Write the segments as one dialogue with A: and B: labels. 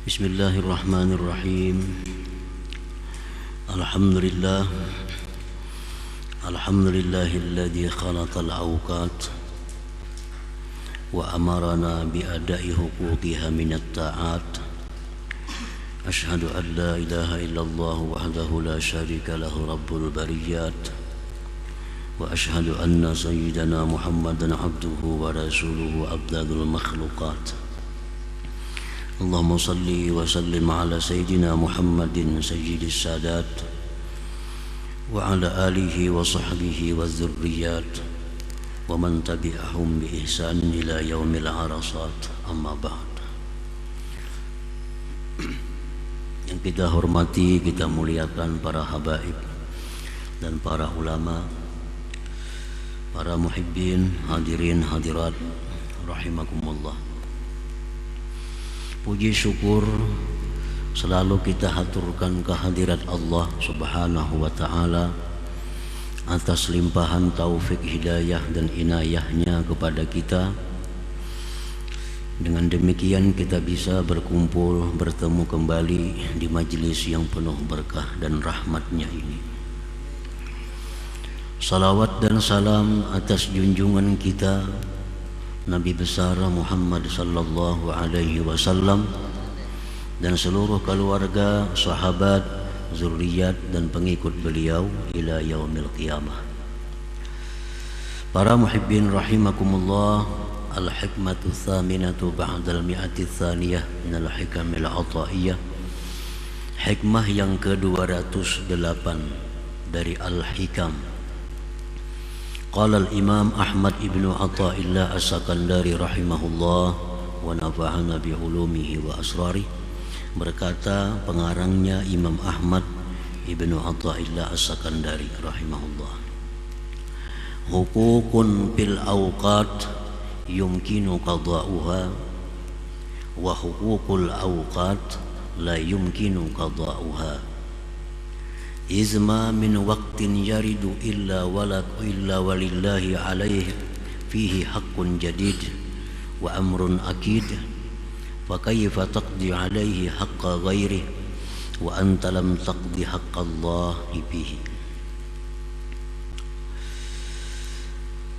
A: Bismillahirrahmanirrahim. Alhamdulillah. Alhamdulillahilladzi khalaqal awqat wa amarana bi ada'i huquqiha minat ta'at. Ashhadu an la ilaha illallah wahdahu la syarika lahu rabbul bariyat. Wa ashhadu anna sayyidana Muhammadan abduhu wa rasuluhu afdalul makhluqat. Allahumma salli wa sallim ala sayyidina Muhammadin sayyidis sadat wa ala alihi wa sahbihi wa dzurriyyat wa man tabi'ahum bi ihsan ila yaumil arasat, amma ba'd. Yang kita hormati, kita muliakan para habaib dan para ulama, para muhibbin, hadirin hadirat rahimakumullah. Puji syukur selalu kita haturkan kehadirat Allah Subhanahu wa ta'ala atas limpahan taufik hidayah dan inayahnya kepada kita. Dengan demikian kita bisa berkumpul, bertemu kembali di majlis yang penuh berkah dan rahmatnya ini. Salawat dan salam atas junjungan kita Nabi besar Muhammad sallallahu alaihi wasallam dan seluruh keluarga, sahabat, zuriat dan pengikut beliau ila yaumil qiyamah. Para muhibbin rahimakumullah, al-hikmatu tsaminatu ba'dal mi'ati tsaniyah minal hikamil ataiyah. Hikmah yang ke-208 dari al-hikam. Qala al-Imam Ahmad ibnu Athaillah as-Sakandari rahimahullah wa nafa'ana bi ulumihi wa asrari. Berkata pengarangnya Imam Ahmad ibnu Athaillah as-Sakandari rahimahullah, huququn fil awqat yumkinu qada'uha wa huququl awqat la yumkinu qada'uha. Izma min waqtin yaridu illa walillahi alaihi fihi haqqun jadid wa amrun akid, fa kayfa taqdi alaihi haqqa ghairi wa anta lam taqdi haqqallahi fihi.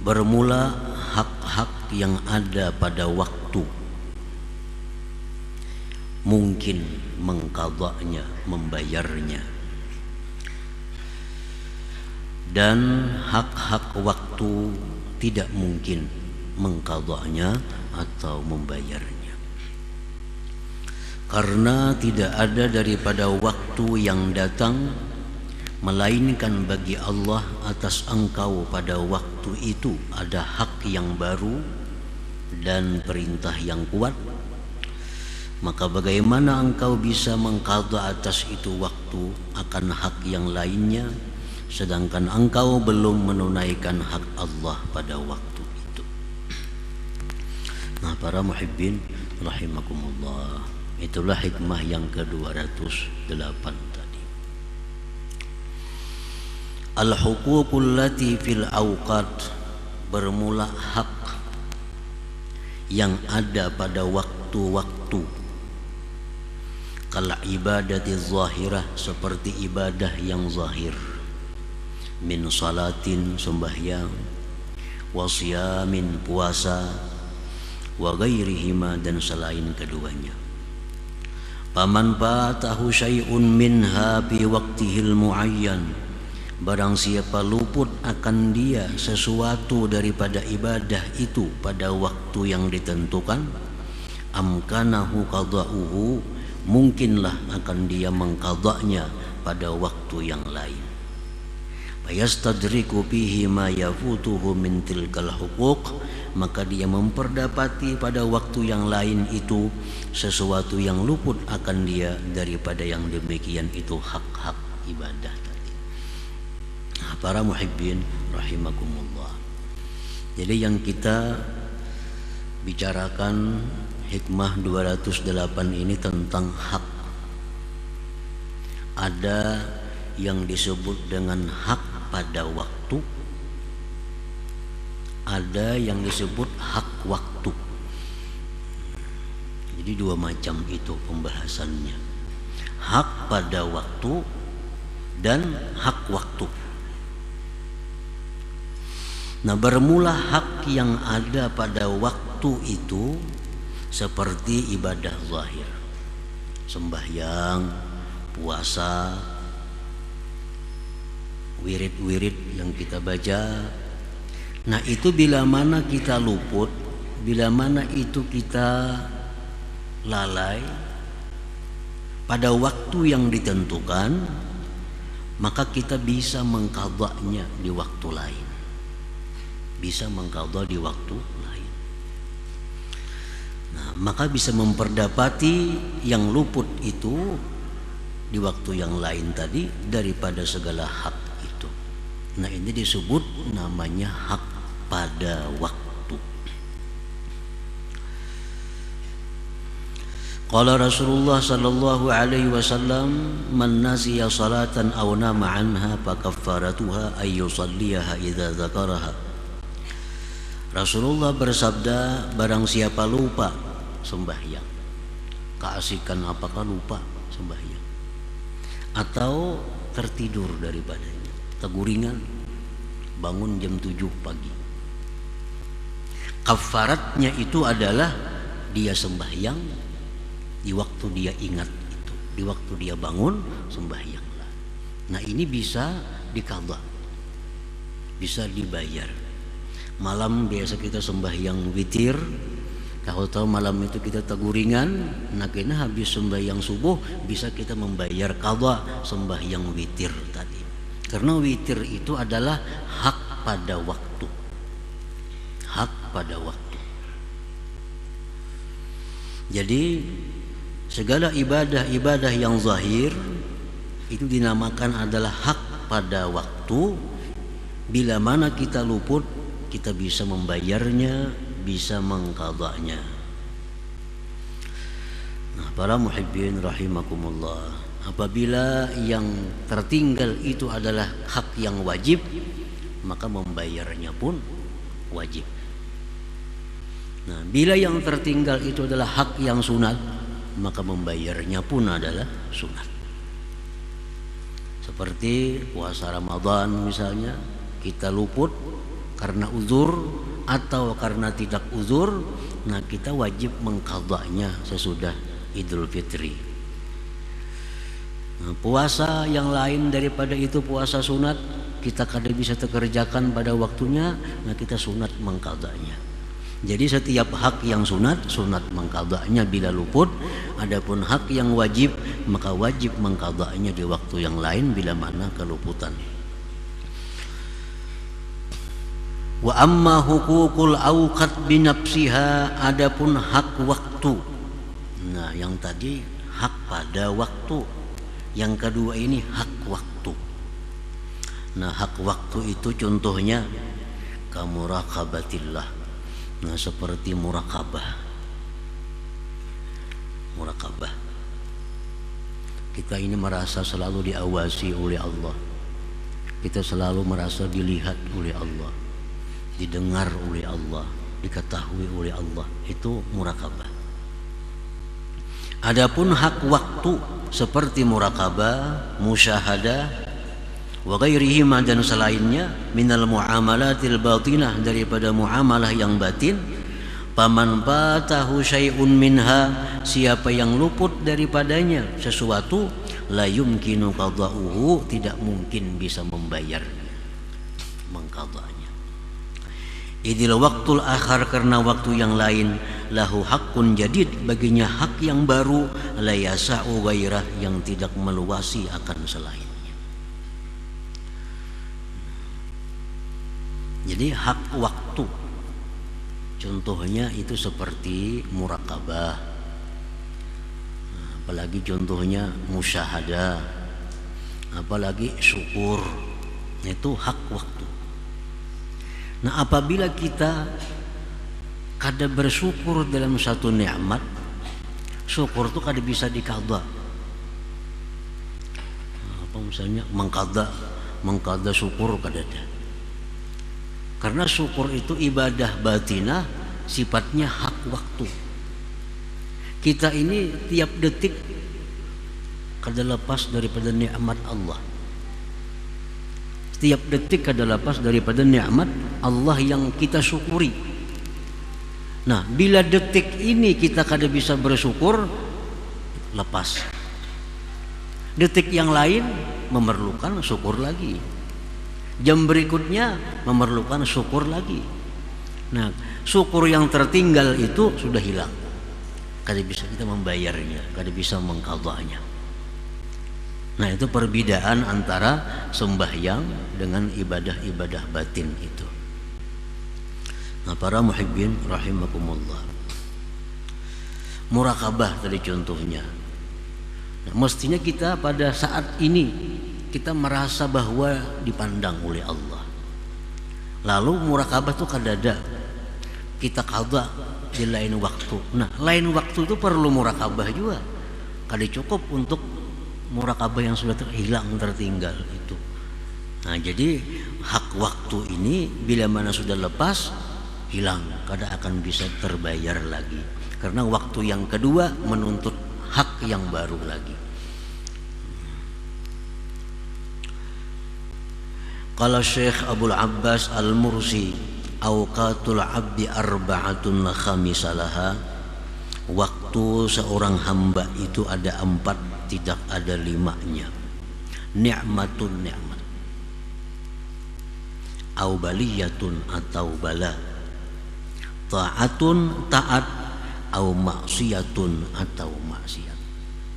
A: Bermula hak-hak yang ada pada waktu mungkin mengqadanya, membayarnya, dan hak-hak waktu tidak mungkin mengqadanya atau membayarnya, karena tidak ada daripada waktu yang datang melainkan bagi Allah atas engkau pada waktu itu ada hak yang baru dan perintah yang kuat. Maka bagaimana engkau bisa mengqadha atas itu waktu akan hak yang lainnya, sedangkan engkau belum menunaikan hak Allah pada waktu itu. Nah, para muhibbin rahimakumullah, itulah hikmah yang ke-208 tadi. Al-huququl lati fil awqat, bermula hak yang ada pada waktu-waktu. Kal ibadati zahirah, seperti ibadah yang zahir, min salatin, sembahyang, wasyamin, puasa, wa ghairihima, dan selain keduanya. Paman fatahu syai'un minha fi waqtihil muayyan, barang siapa luput akan dia sesuatu daripada ibadah itu pada waktu yang ditentukan, amkanahu qada'uhu, mungkinlah akan dia mengqadanya pada waktu yang lain. Fayastadriku fihi ma yafutuhu min tilkal huquq, maka dia memperdapati pada waktu yang lain itu sesuatu yang luput akan dia daripada yang demikian itu hak-hak ibadah tadi. Nah, para muhibbin rahimakumullah, jadi yang kita bicarakan hikmah 208 ini tentang hak. Ada yang disebut dengan hak pada waktu, ada yang disebut hak waktu. Jadi dua macam itu pembahasannya. Hak pada waktu dan hak waktu. Nah, bermula hak yang ada pada waktu itu seperti ibadah zahir, sembahyang, puasa, wirid-wirid yang kita baca. Nah, itu bila mana kita luput, bila mana itu kita lalai pada waktu yang ditentukan, maka kita bisa mengqadha'nya di waktu lain. Bisa mengqadha di waktu lain. Nah, maka bisa memperdapati yang luput itu di waktu yang lain tadi daripada segala hak itu. Nah, ini disebut namanya hak pada waktu. Qala Rasulullah sallallahu alaihi wasallam, man nasiya salatan aw nama anha fa kaffaratuha ay yusalliha idza dzakaraha. Rasulullah bersabda, barang siapa lupa sembahyang, keasikan apakah lupa sembahyang, atau tertidur daripadanya, teguringan, bangun jam 7 pagi, kafaratnya itu adalah dia sembahyang di waktu dia ingat itu, di waktu dia bangun sembahyanglah. Nah, ini bisa diqadha, bisa dibayar. Malam biasa kita sembahyang witir, kalau tahu malam itu kita teguringan, nah kena habis sembahyang subuh bisa kita membayar qadha sembahyang witir tadi. Karena witir itu adalah hak pada waktu. Hak pada waktu. Jadi segala ibadah-ibadah yang zahir itu dinamakan adalah hak pada waktu. Bila mana kita luput, kita bisa membayarnya, bisa mengqadha'nya. Nah, para muhibbin rahimakumullah, apabila yang tertinggal itu adalah hak yang wajib, maka membayarnya pun wajib. Nah, bila yang tertinggal itu adalah hak yang sunat, maka membayarnya pun adalah sunat. Seperti puasa Ramadan misalnya, kita luput karena uzur atau karena tidak uzur, nah kita wajib mengqadha'nya sesudah Idul Fitri. Nah, puasa yang lain daripada itu, puasa sunat, kita kadang bisa kerjakan pada waktunya, nah kita sunat mengqadha'nya. Jadi setiap hak yang sunat mengqadha'nya bila luput. Adapun hak yang wajib, maka wajib mengqadha'nya di waktu yang lain bila mana keluputan. Wa amma hukukul awqat binafsiha, adapun hak waktu. Nah, yang tadi hak pada waktu, yang kedua ini hak waktu. Nah, hak waktu itu contohnya kamuraqabatillah. Nah, seperti muraqabah. Kita ini merasa selalu diawasi oleh Allah. Kita selalu merasa dilihat oleh Allah, didengar oleh Allah, diketahui oleh Allah. Itu muraqabah. Adapun hak waktu seperti muraqabah, musyahadah, wa ghairihi dan selainnya minal muamalatil batinah, daripada muamalah yang batin. Paman batahu syai'un minha, siapa yang luput daripadanya sesuatu, la yumkinu qadha'uhu, tidak mungkin bisa membayarnya, mengqadha'nya. Idil waktul akhar, karena waktu yang lain, lahu hakun jadid, baginya hak yang baru, la yasa'u ghairah, yang tidak meluasi akan selainnya. Jadi hak waktu contohnya itu seperti muraqabah, apalagi contohnya musyahadah, apalagi syukur, itu hak waktu. Nah, apabila kita kada bersyukur dalam satu nikmat, syukur itu kada bisa diqadha. Apa misalnya mengqadha syukur kada ada. Karena syukur itu ibadah batinah, sifatnya hak waktu. Kita ini tiap detik kada lepas daripada nikmat Allah. Setiap detik kada lepas daripada nikmat Allah yang kita syukuri. Nah, bila detik ini kita kada bisa bersyukur, lepas. Detik yang lain memerlukan syukur lagi. Jam berikutnya memerlukan syukur lagi. Nah, syukur yang tertinggal itu sudah hilang. Kada bisa kita membayarnya, kada bisa mengqadanya. Nah, itu perbedaan antara sembahyang dengan ibadah-ibadah batin itu. Nah, para muhibbin rahimakumullah. Muraqabah tadi contohnya. Nah, mestinya kita pada saat ini kita merasa bahwa dipandang oleh Allah. Lalu muraqabah itu kadada kita qadha di lain waktu. Nah, lain waktu itu perlu muraqabah juga. Kada cukup untuk muraqabah yang sudah hilang tertinggal itu. Nah, jadi hak waktu ini bila mana sudah lepas, hilang, kada akan bisa terbayar lagi. Karena waktu yang kedua menuntut hak yang baru lagi. Qala Syekh Abdul Abbas Al-Mursi, awqatul abdi arba'atun la khamisalaha. Waktu seorang hamba itu ada 4, tidak ada 5-nya. Ni'matun ni'mat, au baliyatun atau bala, ta'atun taat, au maksiyatun atau maksiat.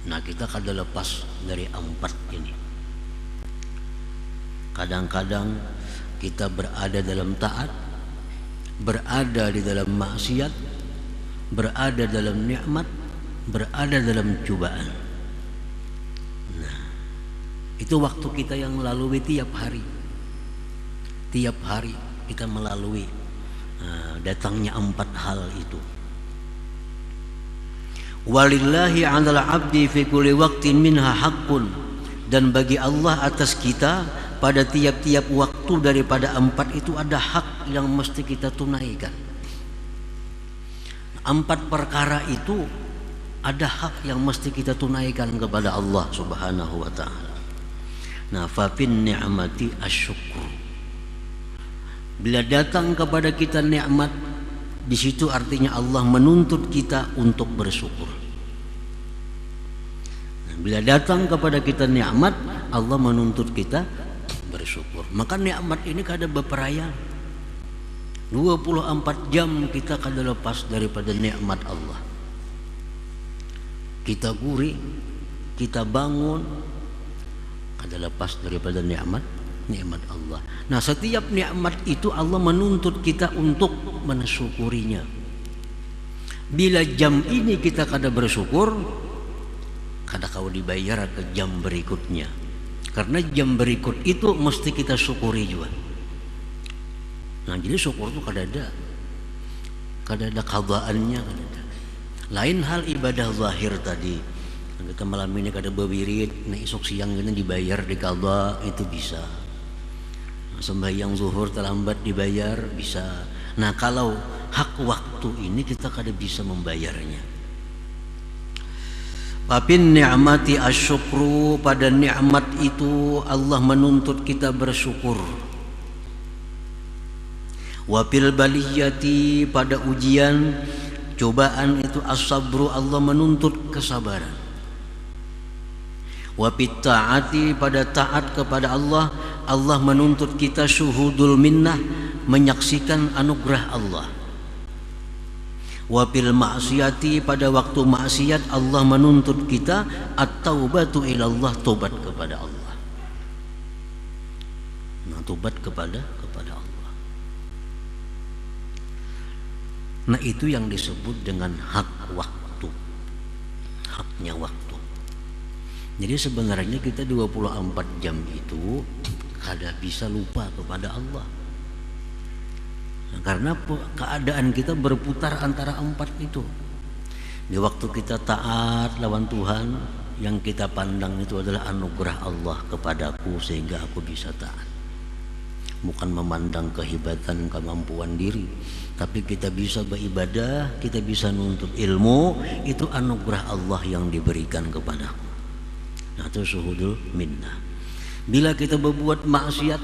A: Nah, kita kada lepas dari 4 ini. Kadang-kadang kita berada dalam taat, berada di dalam maksiat, berada dalam nikmat, berada dalam cobaan. Nah, itu waktu kita yang melalui tiap hari. Tiap hari kita melalui datangnya 4 hal itu. Walillahi 'alal 'abdi fi kulli waqtin minha haqqun, dan bagi Allah atas kita pada tiap-tiap waktu daripada 4 itu ada hak yang mesti kita tunaikan. 4 perkara itu ada hak yang mesti kita tunaikan kepada Allah Subhanahu wa ta'ala. Nah, fafin ni'mati asyukur. Bila datang kepada kita nikmat, di situ artinya Allah menuntut kita untuk bersyukur. Nah, bila datang kepada kita nikmat, Allah menuntut kita bersyukur. Maka nikmat ini kada beperayaan. 24 jam kita kada lepas daripada nikmat Allah. Kita gurih, kita bangun, kada lepas daripada nikmat Allah. Nah, setiap nikmat itu Allah menuntut kita untuk mensyukurinya. Bila jam ini kita kada bersyukur, kada kau dibayar ke jam berikutnya. Karena jam berikut itu mesti kita syukuri juga. Nah, jadi syukur itu kada ada qadaannya, kada ada. Lain hal ibadah zahir tadi. Kita malam ini kada bewirid, nah esok siang ini dibayar di qada, itu bisa. Nah, sembahyang zuhur terlambat dibayar, bisa. Nah, kalau hak waktu ini kita kada bisa membayarnya. Papin ni'mati asyukru, pada nikmat itu Allah menuntut kita bersyukur. Wapil baliyati, pada ujian cobaan itu as-sabru, Allah menuntut kesabaran. Wapit ta'ati, pada taat kepada Allah, Allah menuntut kita syuhudul minnah, menyaksikan anugerah Allah. Wapil maksiati, pada waktu maksiat Allah menuntut kita at-taubatu ilallah, tobat kepada Allah. Nah, tobat kepada Allah. Nah, itu yang disebut dengan hak waktu. Haknya waktu. Jadi sebenarnya kita 24 jam itu kada bisa lupa kepada Allah. Nah, karena keadaan kita berputar antara 4 itu. Di waktu kita taat lawan Tuhan, yang kita pandang itu adalah anugerah Allah kepadaku sehingga aku bisa taat. bukan memandang kehebatan kemampuan diri, tapi kita bisa beribadah, kita bisa nuntut ilmu, itu anugerah Allah yang diberikan kepadaku. Nah, itu syuhudul minnah. Bila kita berbuat maksiat,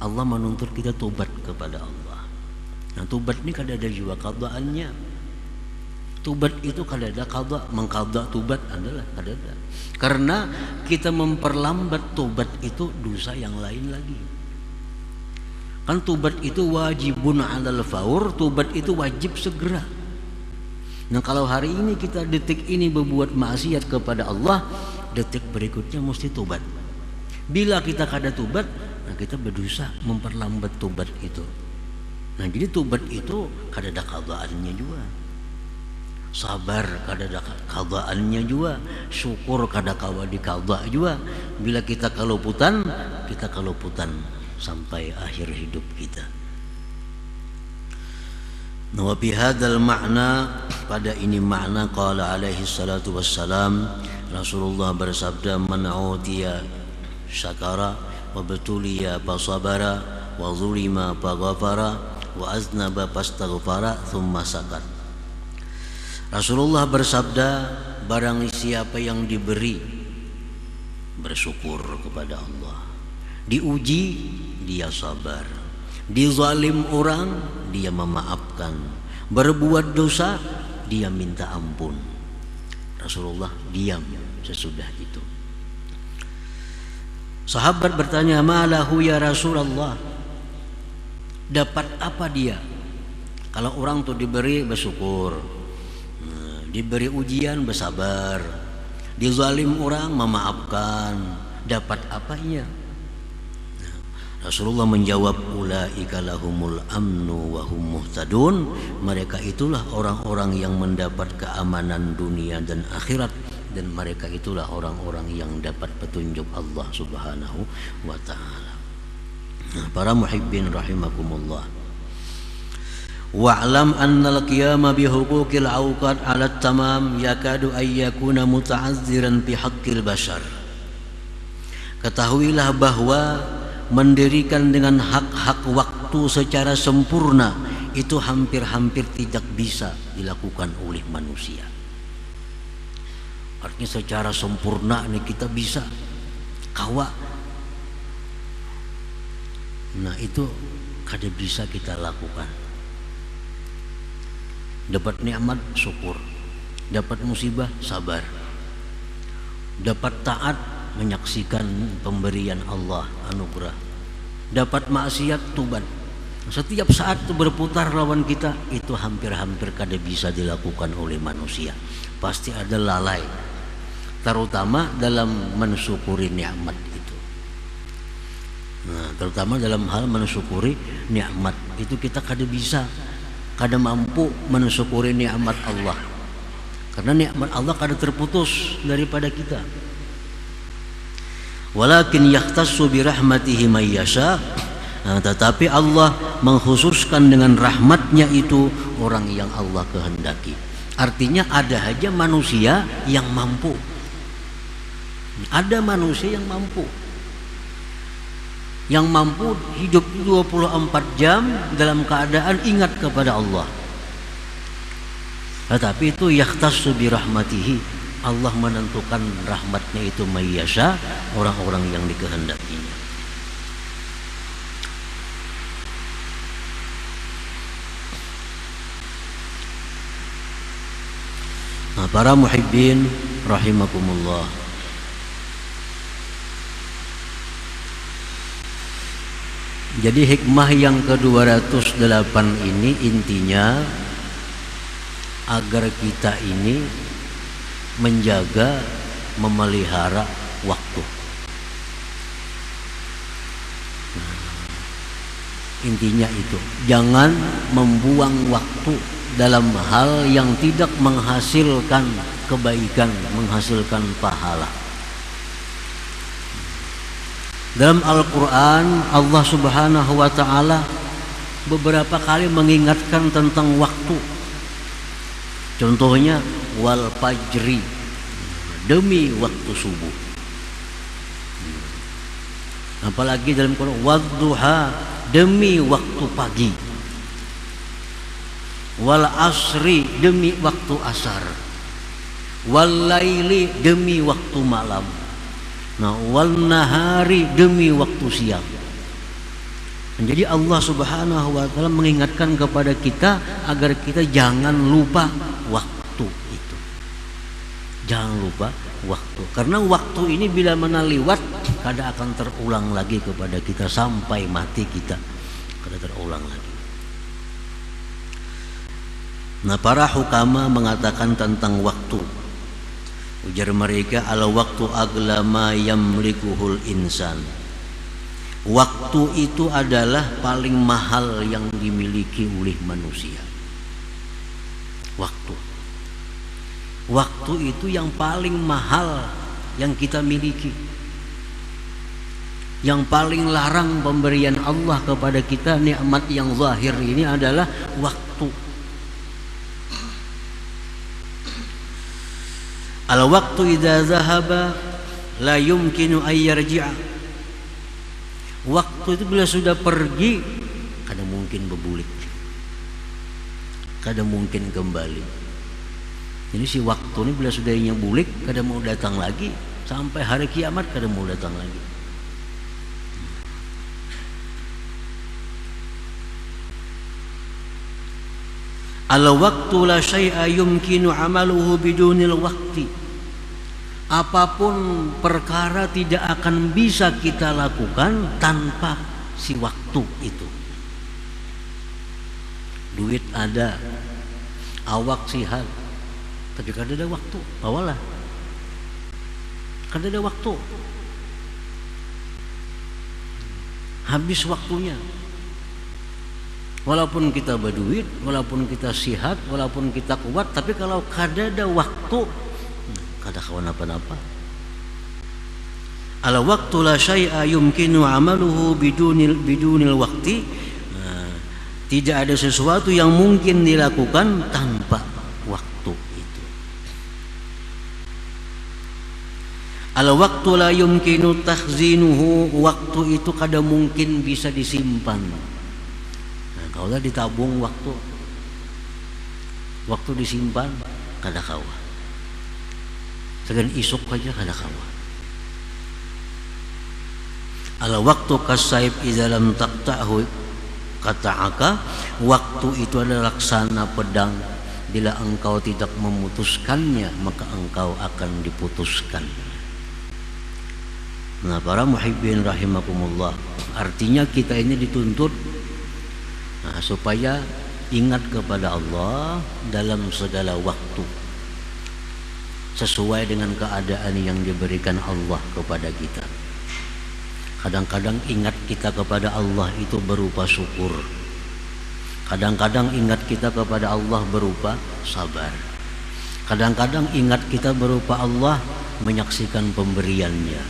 A: Allah menuntut kita tobat kepada Allah. Nah, tobat ini kadang ada juga qada'annya. Tobat itu kadang ada qada', mengqada' tobat adalah kadang ada. Karena kita memperlambat tobat itu dosa yang lain lagi. Kan tobat itu wajibun 'alal faur, tobat itu wajib segera. Nah, kalau hari ini kita detik ini berbuat maksiat kepada Allah, detik berikutnya mesti tobat. Bila kita kada tobat, nah kita berdosa memperlambat tobat itu. Nah, jadi tobat itu kada ada qada'annya juga. Sabar kada ada qada'annya juga, syukur kada kawa di qada' juga. Bila kita kaluputan, kita kaluputan sampai akhir hidup kita. Wa fi hadzal ma'na, pada ini makna qala alaihi salatu wassalam, Rasulullah bersabda, man utiya syakara wa betuliya fasabara wa zulima faghafara wa aznaba fastaghfara thumma sakat. Rasulullah bersabda, barang siapa yang diberi bersyukur kepada Allah, diuji dia sabar, dizalim orang dia memaafkan, berbuat dosa dia minta ampun. Rasulullah diam sesudah itu. Sahabat bertanya, malahu ya Rasulullah, dapat apa dia? Kalau orang tuh diberi bersyukur, diberi ujian bersabar, dizalim orang memaafkan, dapat apa ia? Rasulullah menjawab, ulaika lahumul amnu wa hum muhtadun, mereka itulah orang-orang yang mendapat keamanan dunia dan akhirat, dan mereka itulah orang-orang yang dapat petunjuk Allah Subhanahu wa ta'ala. Nah, para muhibbin rahimakumullah, wa'lam annal qiyama bihuquqil awqat 'ala tamam yakadu ay yakuna muta'azziran fi haqqil bashar. Ketahuilah bahwa mendirikan dengan hak-hak waktu secara sempurna itu hampir-hampir tidak bisa dilakukan oleh manusia. Artinya secara sempurna ini kita bisa kawa. Nah, itu kada bisa kita lakukan. Dapat nikmat syukur, dapat musibah sabar, dapat taat menyaksikan pemberian Allah anugerah, dapat maksiat tobat. Setiap saat itu berputar lawan kita, itu hampir-hampir kada bisa dilakukan oleh manusia. Pasti ada lalai, terutama dalam mensyukuri nikmat itu. Nah, terutama dalam hal mensyukuri nikmat itu kita kada bisa, kada mampu mensyukuri nikmat Allah, karena nikmat Allah kada terputus daripada kita. Walakin yahtassu bi rahmatihi may yasha, tetapi Allah mengkhususkan dengan rahmatnya itu orang yang Allah kehendaki. Artinya ada aja manusia yang mampu, ada manusia yang mampu hidup 24 jam dalam keadaan ingat kepada Allah. Tetapi itu yahtassu bi rahmatihi, Allah menentukan rahmatnya itu mayyasha, orang-orang yang dikehendakinya. Nah, para muhibbin rahimakumullah, jadi hikmah yang ke-208 ini intinya agar kita ini menjaga, memelihara waktu. Nah, intinya itu, jangan membuang waktu dalam hal yang tidak menghasilkan kebaikan, menghasilkan pahala. Dalam Al-Quran Allah Subhanahu wa ta'ala beberapa kali mengingatkan tentang waktu. Contohnya wal fajri, demi waktu subuh. Apalagi dalam Quran, wadduha, demi waktu pagi, wal asri, demi waktu asar, wal laili, demi waktu malam, nah wal nahari, demi waktu siang. Jadi Allah Subhanahu wa taala mengingatkan kepada kita agar kita jangan lupa waktu itu. Jangan lupa waktu, karena waktu ini bila mana liwat kada akan terulang lagi kepada kita sampai mati kita, kada terulang lagi. Nah, para hukama mengatakan tentang waktu, ujar mereka, al waktu agla ma yamlikuhul insan. Waktu itu adalah paling mahal yang dimiliki oleh manusia. Waktu itu yang paling mahal yang kita miliki. Yang paling larang pemberian Allah kepada kita, nikmat yang zahir ini adalah waktu. Al waktu idza zahaba la yumkinu ay yarji'a. Waktu itu bila sudah pergi, kada mungkin berbulik, kada mungkin kembali. Jadi si waktu ini bila sudah bulik, kada mau datang lagi, sampai hari kiamat kada mau datang lagi. Al waktu la syai'a yumkinu amaluhu bidunil waqti. Apapun perkara tidak akan bisa kita lakukan tanpa si waktu itu. Duit ada, awak sihat, tapi kada ada waktu. Awalah, kada ada waktu. Habis waktunya. Walaupun kita berduit, walaupun kita sihat, walaupun kita kuat, tapi kalau kada ada waktu, kada kawan apa-apa. Al waktu la syai'a yumkinu amaluhu bidunil waqti. Tidak ada sesuatu yang mungkin dilakukan tanpa waktu itu. Al waktu la yumkinu takhzinuhu. Waktu itu kada mungkin bisa disimpan. Nah, kalau ditabung waktu disimpan kada kawan. Segan isuk aja kada kawan. Al waktu kasaib idza lam taqta'hu qata'aka. Waktu itu adalah laksana pedang, bila engkau tidak memutuskannya maka engkau akan diputuskan. Nah, para muhibbin rahimakumullah, artinya kita ini dituntut supaya ingat kepada Allah dalam segala waktu, sesuai dengan keadaan yang diberikan Allah kepada kita. Kadang-kadang ingat kita kepada Allah itu berupa syukur. Kadang-kadang ingat kita kepada Allah berupa sabar. Kadang-kadang ingat kita berupa Allah menyaksikan pemberiannya.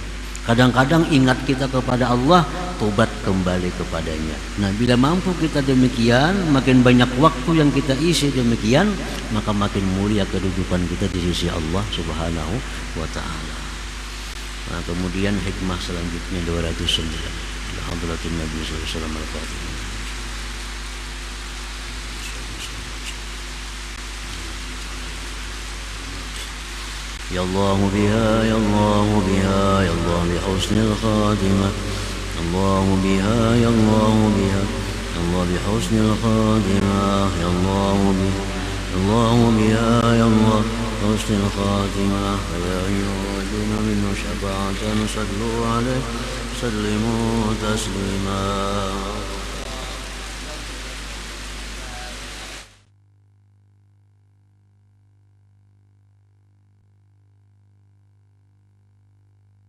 A: Kadang-kadang ingat kita kepada Allah tobat kembali kepadanya. Nah, bila mampu kita demikian, makin banyak waktu yang kita isi demikian, maka makin mulia kedudukan kita di sisi Allah Subhanahu wa ta'ala. Nah, kemudian hikmah selanjutnya 209. Alhamdulillah Nabi sallallahu alaihi wasallam. Ya Allah biha, ya Allah biha, ya Allah bi husnil khatimah. Allah biha, ya Allah biha, ya Allah bi husnil khatimah. Ya Allah biha, Allah biha, ya Allah حسن الخاتمة. يا أيها الذين آمنوا شفاعة صلوا عليه سلموا تسليما.